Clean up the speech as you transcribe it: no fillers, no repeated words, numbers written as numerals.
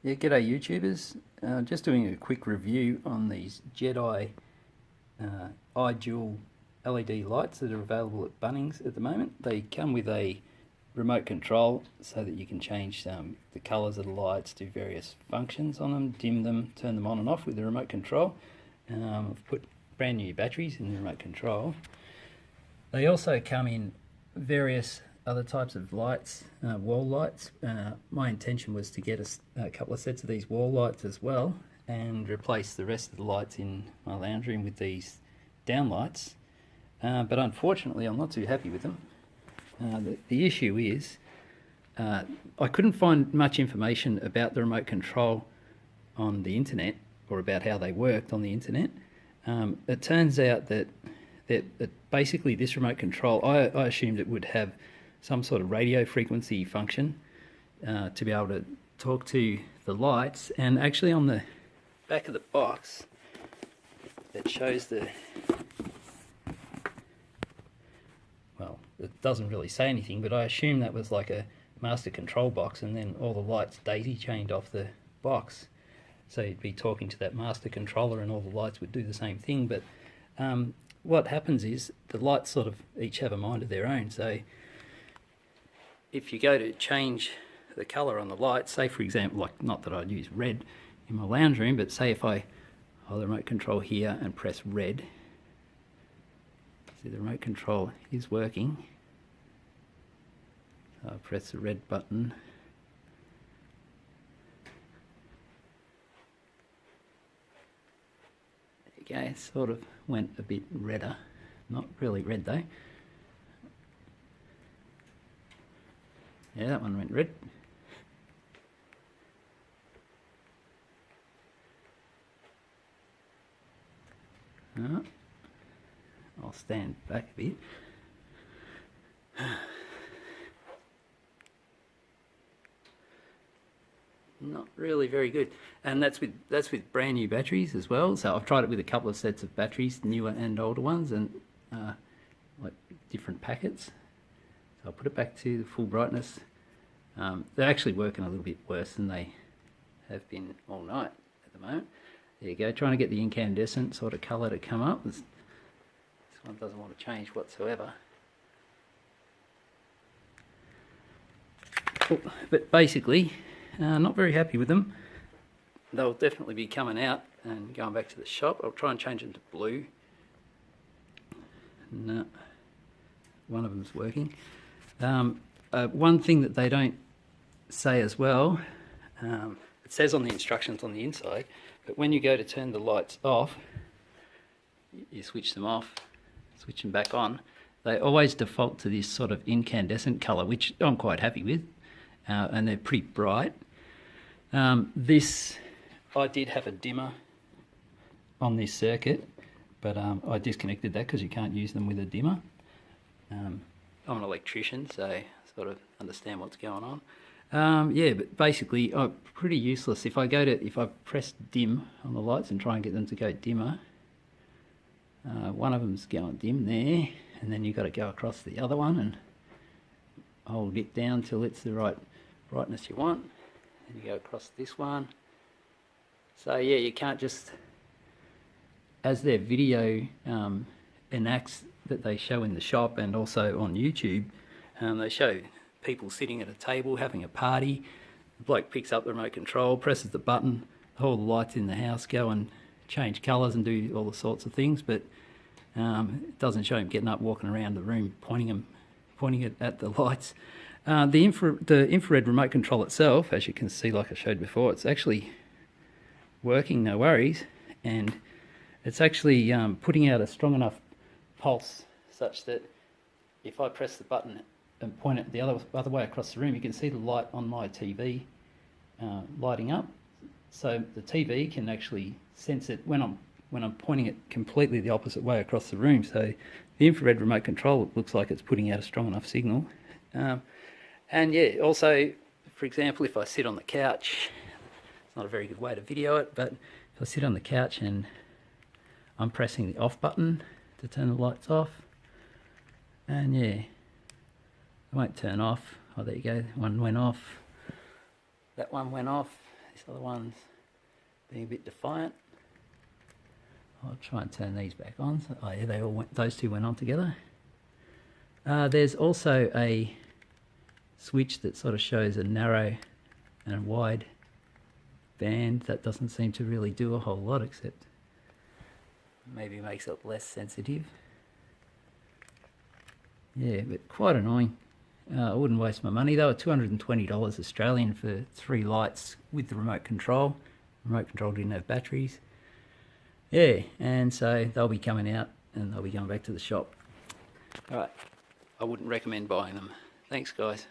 Yeah, g'day YouTubers. Just doing a quick review on these Jedi IDual LED lights that are available at Bunnings at the moment. They come with a remote control so that you can change the colours of the lights, do various functions on them, dim them, turn them on and off with the remote control. I've put brand new batteries in the remote control. They also come in various other types of lights, wall lights. My intention was to get a couple of sets of these wall lights as well and replace the rest of the lights in my lounge room with these downlights, but unfortunately I'm not too happy with them. The issue is I couldn't find much information about the remote control on the internet, or about how they worked on the internet. It turns out that basically this remote control, I assumed it would have some sort of radio frequency function to be able to talk to the lights. And actually on the back of the box it shows well, it doesn't really say anything, but I assume that was like a master control box, and then all the lights daisy chained off the box, so you'd be talking to that master controller and all the lights would do the same thing. But what happens is the lights sort of each have a mind of their own. So if you go to change the colour on the light, say for example, like, not that I'd use red in my lounge room, but say if I hold the remote control here and press red, see the remote control is working. So I press the red button. There you go, it sort of went a bit redder. Not really red though. Yeah, that one went red. I'll stand back a bit. Not really very good, and that's with brand new batteries as well. So I've tried it with a couple of sets of batteries, newer and older ones, and like different packets. So I'll put it back to the full brightness. They're actually working a little bit worse than they have been all night at the moment. There you go, trying to get the incandescent sort of colour to come up. This one doesn't want to change whatsoever. But basically, not very happy with them. They'll definitely be coming out and going back to the shop. I'll try and change them to blue. No, one of them's working. One thing that they don't say as well, it says on the instructions on the inside, but when you go to turn the lights off, you switch them off, switch them back on, they always default to this sort of incandescent colour, which I'm quite happy with, and they're pretty bright. This, I did have a dimmer on this circuit, but I disconnected that because you can't use them with a dimmer. I'm an electrician, so I sort of understand what's going on. Yeah, but basically, pretty useless. If I press dim on the lights and try and get them to go dimmer, one of them's going dim there, and then you've got to go across the other one and hold it down till it's the right brightness you want. Then you go across this one. So yeah, you can't just, as their video enacts that they show in the shop and also on YouTube, they show people sitting at a table having a party. The bloke picks up the remote control, presses the button, all the lights in the house go and change colours and do all the sorts of things, but it doesn't show him getting up, walking around the room, pointing it at the lights. The infrared remote control itself, as you can see, like I showed before, it's actually working, no worries, and it's actually putting out a strong enough pulse such that if I press the button and point it the other way across the room, you can see the light on my TV lighting up. So the TV can actually sense it when I'm pointing it completely the opposite way across the room. So the infrared remote control looks like it's putting out a strong enough signal. And yeah, also, for example, if I sit on the couch, it's not a very good way to video it, but if I sit on the couch and I'm pressing the off button to turn the lights off, and yeah, it won't turn off. Oh, there you go, one went off, that one went off, These other ones being a bit defiant. I'll try and turn these back on. So, oh yeah, they all went, those two went on together. There's also a switch that sort of shows a narrow and a wide band. That doesn't seem to really do a whole lot, except maybe makes it less sensitive. Yeah, but quite annoying. I wouldn't waste my money. They were $220 Australian for 3 lights with the remote control. Remote control didn't have batteries. Yeah, and so they'll be coming out and they'll be going back to the shop. Alright, I wouldn't recommend buying them. Thanks guys.